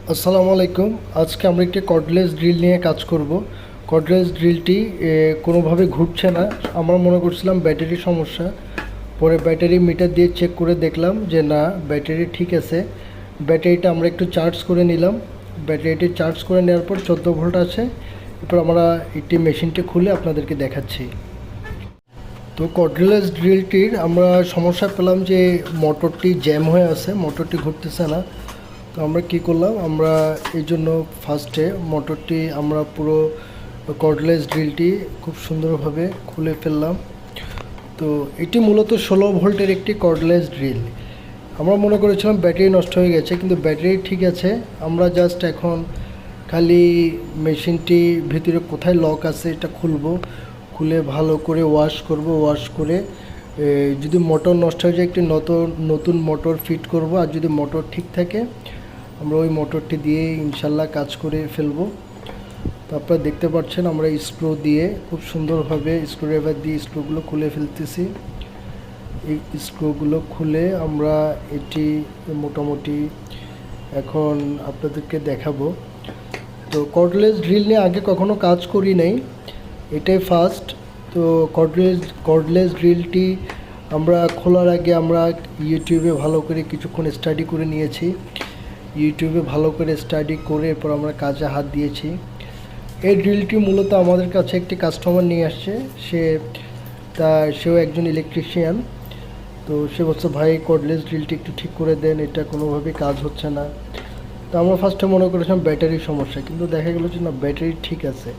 আসসালামু আলাইকুম। আজকে আমরা একটি কর্ডলেস ড্রিল নিয়ে কাজ করব। কর্ডলেস ড্রিলটি কোনোভাবে ঘুরছে না। আমরা মনে করছিলাম ব্যাটারি সমস্যা, পরে ব্যাটারি মিটার দিয়ে চেক করে দেখলাম যে না, ব্যাটারি ঠিক আছে। ব্যাটারিটা আমরা একটু চার্জ করে নিলাম। ব্যাটারিটি চার্জ করে নেওয়ার পর 14 ভোল্ট আছে। এরপর আমরা একটি মেশিনটি খুলে আপনাদেরকে দেখাচ্ছি। তো কর্ডলেস ড্রিলটির আমরা সমস্যা পেলাম যে মোটরটি জ্যাম হয়ে আছে, মোটরটি ঘুরতেছে না। তো আমরা কি করলাম, আমরা এই জন্য ফার্স্টে মোটরটি আমরা পুরো কর্ডলেস ড্রিলটি খুব সুন্দরভাবে খুলে ফেললাম। তো এটি মূলত 16 ভোল্টের একটি কর্ডলেস ড্রিল। আমরা মনে করেছিলাম ব্যাটারি নষ্ট হয়ে গেছে, কিন্তু ব্যাটারি ঠিক আছে। আমরা জাস্ট এখন খালি মেশিনটি ভিতরে কোথায় লক আছে এটা খুলবো, খুলে ভালো করে ওয়াশ করব। ওয়াশ করে যদি মোটর নষ্ট হয়ে যায় একটি নতুন মোটর ফিট করব, আর যদি মোটর ঠিক থাকে আমরা ওই মোটরটি দিয়ে ইনশাল্লাহ কাজ করে ফেলবো। তো আপনারা দেখতে পাচ্ছেন আমরা স্ক্রু দিয়ে খুব সুন্দরভাবে স্ক্রুড্রাইভার দিয়ে স্ক্রুগুলো খুলে ফেলতেছি। এই স্ক্রুগুলো খুলে আমরা এটি মোটামুটি এখন আপনাদেরকে দেখাবো। তো কর্ডলেস ড্রিল নিয়ে আগে কখনো কাজ করি নাই, এটাই ফার্স্ট। তো কর্ডলেস ড্রিলটি আমরা খোলার আগে আমরা ইউটিউবে ভালো করে কিছুক্ষণ স্টাডি করে নিয়েছি। ইউটিউবে ভালো করে স্টাডি করে এরপর আমরা কাজে হাত দিয়েছি। এই ড্রিলটি মূলত আমাদের কাছে একটি কাস্টমার নিয়ে আসছে, সেও একজন ইলেকট্রিশিয়ান। তো সে বলছে ভাই কর্ডলেস ড্রিলটি একটু ঠিক করে দেন, এটা কোনোভাবেই কাজ হচ্ছে না। তো আমরা ফার্স্টে মনে করেছিলাম ব্যাটারির সমস্যা, কিন্তু দেখা গেলো যে না, ব্যাটারি ঠিক আছে।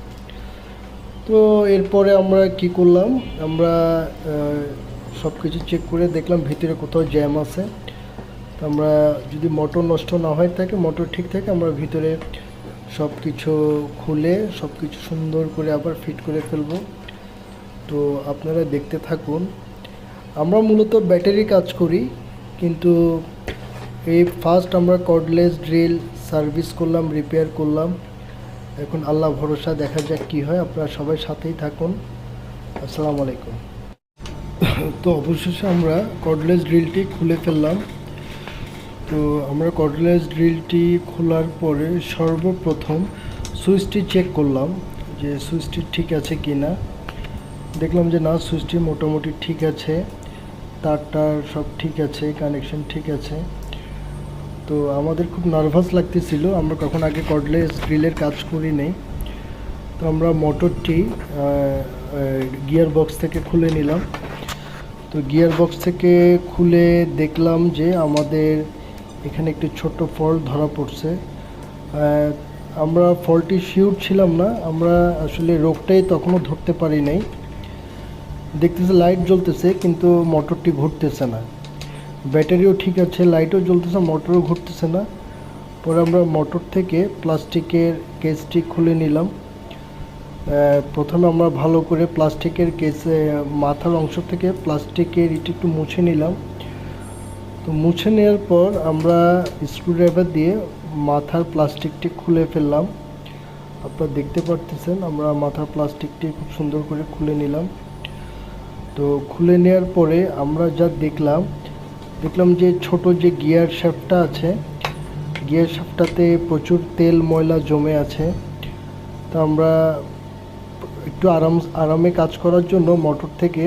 তো এরপরে আমরা কি করলাম, আমরা সব কিছু চেক করে দেখলাম ভিতরে কোথাও জ্যাম আছে। তো আমরা যদি মোটর নষ্ট না হয় থাকে, মোটর ঠিক থাকে, আমরা ভিতরে সব কিছু খুলে সব কিছু সুন্দর করে আবার ফিট করে ফেলবো। তো আপনারা দেখতে থাকুন। আমরা মূলত ব্যাটারি কাজ করি, কিন্তু এই ফার্স্ট আমরা কর্ডলেস ড্রিল সার্ভিস করলাম, রিপেয়ার করলাম। এখন আল্লাহ ভরসা, দেখা যাক কী হয়। আপনারা সবাই সাথেই থাকুন। আসসালামু আলাইকুম। তো অবশেষে আমরা কর্ডলেস ড্রিলটি খুলে ফেললাম। তো আমরা কর্ডলেস ড্রিলটি খোলার পরে সর্বপ্রথম সুইচটি চেক করলাম যে সুইচটি ঠিক আছে কি না। দেখলাম যে না, সুইচটি মোটামুটি ঠিক আছে, তারটার সব ঠিক আছে, কানেকশন ঠিক আছে। তো আমাদের খুব নার্ভাস লাগতেছিল, আমরা কখন আগে কর্ডলেস ড্রিলের কাজ করি নেই। তো আমরা মোটরটি গিয়ার বক্স থেকে খুলে নিলাম। তো গিয়ার বক্স থেকে খুলে দেখলাম যে আমাদের এখানে একটি ছোট্ট ফল্ট ধরা পড়ছে। আমরা ফল্টটি শিওর ছিলাম না, আমরা আসলে রোগটাই তখনও ধরতে পারি নাই। দেখতেছে লাইট জ্বলতেছে কিন্তু মোটরটি ঘুরতেছে না, ব্যাটারিও ঠিক আছে, লাইটও জ্বলতেছে, মোটরও ঘুরতেছে না। পরে আমরা মোটর থেকে প্লাস্টিকের কেসটি খুলে নিলাম। প্রথমে আমরা ভালো করে প্লাস্টিকের কেসে মাথার অংশ থেকে প্লাস্টিকের ইটি একটু মুছে নিলাম। তো মুছে নেওয়ার পর আমরা স্ক্রুড্রাইভার দিয়ে মাথার প্লাস্টিকটি খুলে ফেললাম। আপনারা দেখতে পারতেছেন আমরা মাথার প্লাস্টিকটি খুব সুন্দর করে খুলে নিলাম। তো খুলে নেওয়ার পরে আমরা যা দেখলাম যে ছোট যে গিয়ার শ্যাফটটা আছে, গিয়ার শ্যাফটটাতে প্রচুর তেল ময়লা জমে আছে। তো আমরা একটু আরামে কাজ করার জন্য মোটর থেকে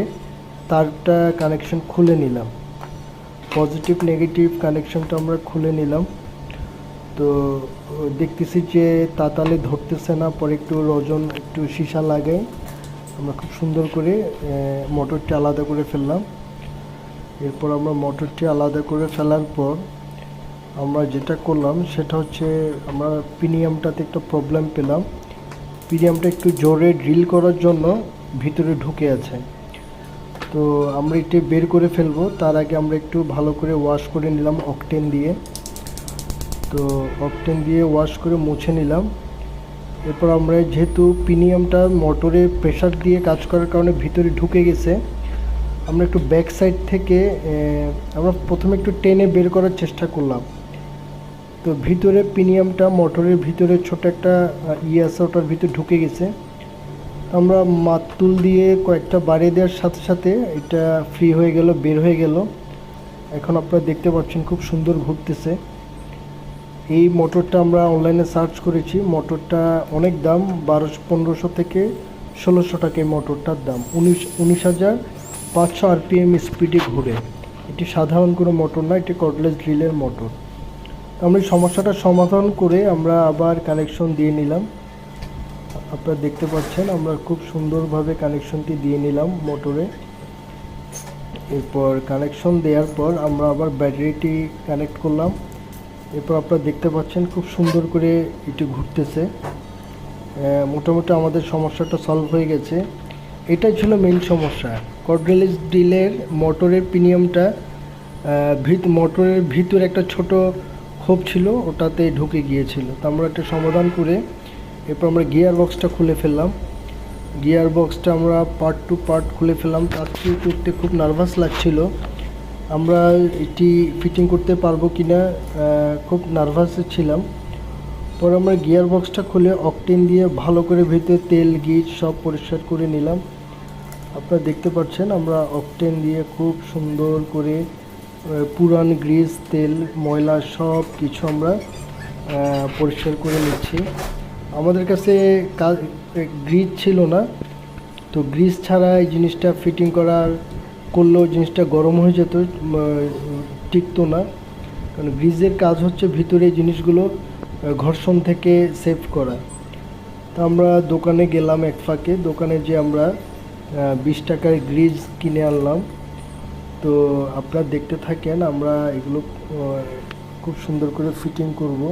তারটা কানেকশন খুলে নিলাম। পজিটিভ নেগেটিভ কানেকশনটা আমরা খুলে নিলাম। তো দেখতেছি যে তাতালে ধরতেছে না, পরে একটু একটু সীসা লাগাই আমরা খুব সুন্দর করে মোটরটি আলাদা করে ফেললাম। এরপর আমরা মোটরটি আলাদা করে ফেলার পর আমরা যেটা করলাম সেটা হচ্ছে আমরা পিনিয়ামটাতে একটা প্রবলেম পেলাম। পিনিয়ামটা একটু জোরে ড্রিল করার জন্য ভিতরে ঢুকে আছে। তো আমরা এটি বের করে ফেলবো, তার আগে আমরা একটু ভালো করে ওয়াশ করে নিলাম অকটেন দিয়ে। তো অকটেন দিয়ে ওয়াশ করে মুছে নিলাম। এরপর আমরা যেহেতু পিনিয়ামটা মোটরে প্রেশার দিয়ে কাজ করার কারণে ভিতরে ঢুকে গেছে, আমরা একটু ব্যাক সাইড থেকে আমরা প্রথমে একটু টেনে বের করার চেষ্টা করলাম। তো ভিতরে পিনিয়ামটা মোটরের ভিতরে ছোট একটা আছে, ওটার ভিতরে ঢুকে গেছে। আমরা মাতুল দিয়ে কয়েকটা বাড়িয়ে দেওয়ার সাথে সাথে এটা ফ্রি হয়ে গেল, বের হয়ে গেল। এখন আপনারা দেখতে পাচ্ছেন খুব সুন্দর ঘুরতেছে। এই মোটরটা আমরা অনলাইনে সার্চ করেছি, মোটরটা অনেক দাম, 1500 থেকে 1600 টাকা এই মোটরটার দাম। 19,500 RPM স্পিডে ঘুরে। এটি সাধারণ কোনো মোটর না, এটি কর্ডলেস ড্রিলের মোটর। আমরা এই সমস্যাটা সমাধান করে আমরা আবার কানেকশন দিয়ে নিলাম। আপনারা দেখতে পাচ্ছেন আমরা খুব সুন্দরভাবে কানেকশনটি দিয়ে নিলাম মোটরে। এরপর কানেকশন দেওয়ার পর আমরা আবার ব্যাটারিটি কানেক্ট করলাম। এরপর আপনারা দেখতে পাচ্ছেন খুব সুন্দর করে এটি ঘুরতেছে। মোটামুটি আমাদের সমস্যাটা সলভ হয়ে গেছে। এটাই ছিল মেইন সমস্যা। কর্ডলেস ড্রিলের মোটরের পিনিয়ামটা মোটরের ভিতরে একটা ছোট খোপ ছিল, ওটাতে ঢুকে গিয়েছিল। তো আমরা একটা সমাধান করে এরপর আমরা গিয়ার বক্সটা খুলে ফেললাম। গিয়ার বক্সটা আমরা পার্ট টু পার্ট খুলে ফেললাম। কাজটি করতে খুব নার্ভাস লাগছিল, আমরা এটি ফিটিং করতে পারবো কি না খুব নার্ভাস ছিলাম। পরে আমরা গিয়ার বক্সটা খুলে অকটেন দিয়ে ভালো করে ভিতরে তেল গিজ সব পরিষ্কার করে নিলাম। আপনারা দেখতে পাচ্ছেন আমরা অকটেন দিয়ে খুব সুন্দর করে পুরান গ্রিজ তেল ময়লা সব কিছু আমরা পরিষ্কার করে নিচ্ছি। আমাদের কাছে গ্রিজ ছিল না, তো গ্রিজ ছাড়া এই জিনিসটা ফিটিং করলেও জিনিসটা গরম হয়ে যেত, টিকতো না। কারণ গ্রিজের কাজ হচ্ছে ভিতরে জিনিসগুলো ঘর্ষণ থেকে সেভ করা। তো আমরা দোকানে গেলাম এক ফাঁকে, দোকানে যে আমরা 20 টাকার গ্রিজ কিনে আনলাম। তো আপনারা দেখতে থাকেন, আমরা এগুলো খুব সুন্দর করে ফিটিং করব।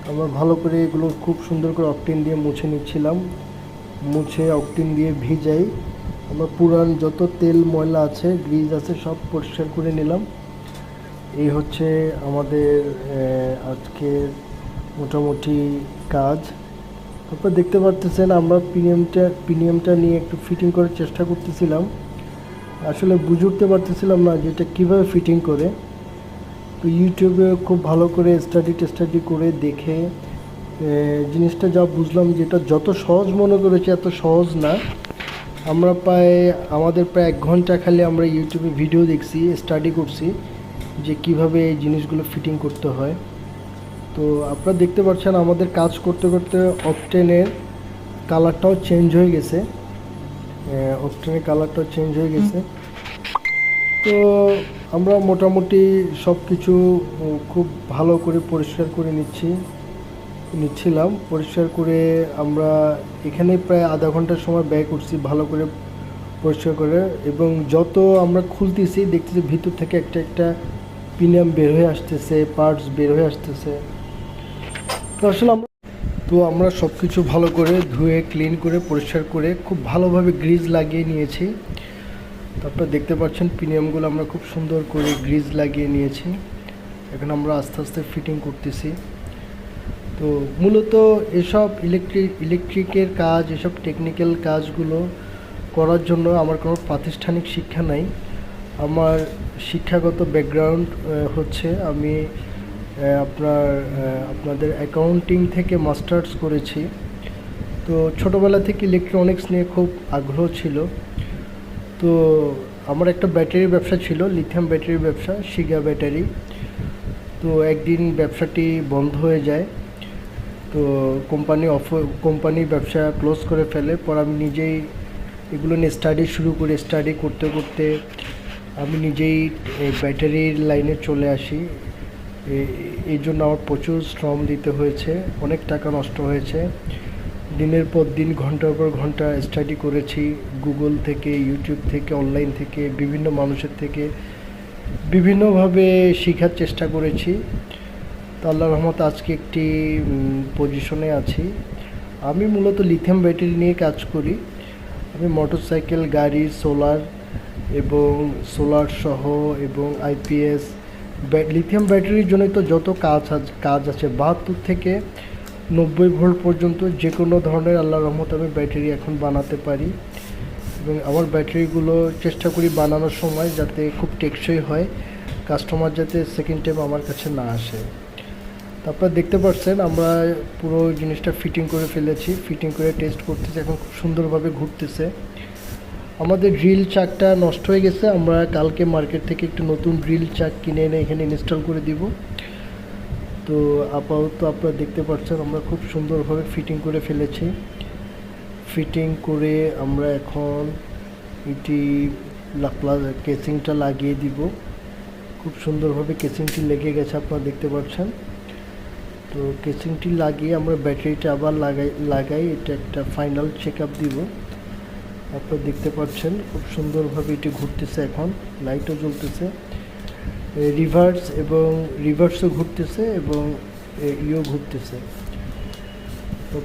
আমরা ভালো করে এগুলো খুব সুন্দর করে অকটেন দিয়ে মুছে নিচ্ছিলাম। মুছে অকটেন দিয়ে ভিজাই আমরা পুরান যত তেল ময়লা আছে গ্রিজ আছে সব পরিষ্কার করে নিলাম। এই হচ্ছে আমাদের আজকের মোটামুটি কাজ। আপনারা দেখতে পাচ্ছেন আমরা প্রিমিয়ামটা নিয়ে একটু ফিটিং করার চেষ্টা করতেছিলাম। আসলে বুঝে উঠতে পারতেছিলাম না যে এটা কীভাবে ফিটিং করে। তো ইউটিউবে খুব ভালো করে স্টাডি করে দেখে জিনিসটা যা বুঝলাম যে এটা যত সহজ মনে করেছি এত সহজ না। আমাদের প্রায় 1 ঘন্টা খালি আমরা ইউটিউবে ভিডিও দেখছি, স্টাডি করছি যে কিভাবে এই জিনিসগুলো ফিটিং করতে হয়। তো আপনারা দেখতে পাচ্ছেন আমাদের কাজ করতে করতে অকটেনের কালারটাও চেঞ্জ হয়ে গেছে। তো আমরা মোটামুটি সব কিছু খুব ভালো করে পরিষ্কার করে নিচ্ছিলাম। পরিষ্কার করে আমরা এখানে প্রায় আধা ঘন্টার সময় ব্যয় করছি ভালো করে পরিষ্কার করে। এবং যত আমরা খুলতেছি দেখতেছি ভিতর থেকে একটা প্রিমিয়াম বের হয়ে আসতেছে, পার্টস বের হয়ে আসতেছে। তো আসলে আমরা সব কিছু ভালো করে ধুয়ে ক্লিন করে পরিষ্কার করে খুব ভালোভাবে গ্রিজ লাগিয়ে নিয়েছি। তারপর দেখতে পাচ্ছেন প্রিমিয়ামগুলো আমরা খুব সুন্দর করে গ্রিজ লাগিয়ে নিয়েছি। এখন আমরা আস্তে আস্তে ফিটিং করতেছি। তো মূলত এসব ইলেকট্রিকের কাজ, এসব টেকনিক্যাল কাজগুলো করার জন্য আমার কোনো প্রাতিষ্ঠানিক শিক্ষা নাই। আমার শিক্ষাগত ব্যাকগ্রাউন্ড হচ্ছে আমি আপনাদের অ্যাকাউন্টিং থেকে মাস্টার্স করেছি। তো ছোটোবেলা থেকে ইলেকট্রনিক্স নিয়ে খুব আগ্রহ ছিল। তো আমার একটা ব্যাটারির ব্যবসা ছিল, লিথিয়াম ব্যাটারির ব্যবসা, শিগা ব্যাটারি। তো একদিন ব্যবসাটি বন্ধ হয়ে যায়, তো কোম্পানি ব্যবসা ক্লোজ করে ফেলে। পর আমি নিজেই এগুলো নিয়ে স্টাডি করতে করতে আমি নিজেই ব্যাটারির লাইনে চলে আসি। এই জন্য আমার প্রচুর শ্রম দিতে হয়েছে, অনেক টাকা নষ্ট হয়েছে। দিনের পর দিন ঘন্টার পর ঘন্টা স্টাডি করেছি, গুগল থেকে, ইউটিউব থেকে, অনলাইন থেকে, বিভিন্ন মানুষের থেকে বিভিন্নভাবে শেখার চেষ্টা করেছি। তো আল্লাহর রহমতে আজকে একটি পজিশনে আছি। আমি মূলত লিথিয়াম ব্যাটারি নিয়ে কাজ করি। আমি মোটরসাইকেল, গাড়ি, সোলার সহ এবং আইপিএস লিথিয়াম ব্যাটারির জন্য তো যত কাজ আছে 72 থেকে 90 ভোল্ট পর্যন্ত যে কোনো ধরনের আল্লাহর রহমতে আমি ব্যাটারি এখন বানাতে পারি। এবং আমার ব্যাটারিগুলো চেষ্টা করি বানানোর সময় যাতে খুব টেকসই হয়, কাস্টমার যাতে সেকেন্ড টাইম আমার কাছে না আসে। তারপর দেখতে পাচ্ছেন আমরা পুরো জিনিসটা ফিটিং করে ফেলেছি, ফিটিং করে টেস্ট করতেছি, এখন খুব সুন্দরভাবে ঘুরতেছে। আমাদের ড্রিল চাকটা নষ্ট হয়ে গেছে, আমরা কালকে মার্কেট থেকে একটু নতুন ড্রিল চাক কিনে এনে এখানে ইনস্টল করে দিব। তো আপাতত আপনারা দেখতে পাচ্ছেন আমরা খুব সুন্দরভাবে ফিটিং করে ফেলেছি। ফিটিং করে আমরা এখন এটি কেসিংটা লাগিয়ে দিব। খুব সুন্দরভাবে কেসিংটি লেগে গেছে, আপনারা দেখতে পাচ্ছেন। তো কেসিংটি লাগিয়ে আমরা ব্যাটারিটা আবার লাগাই এটা একটা ফাইনাল চেক আপ দিব। আপনারা দেখতে পাচ্ছেন খুব সুন্দরভাবে এটি ঘুরতেছে, এখন লাইটও জ্বলতেছে, রিভার্সও ঘুরতেছে এবং ইও ঘুরতেছে। তো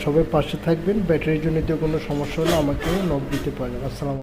সবাই পাশে থাকবেন। ব্যাটারির জন্য যদি কোনো সমস্যা হলে আমাকে নক দিতে পারেন। আসসালামু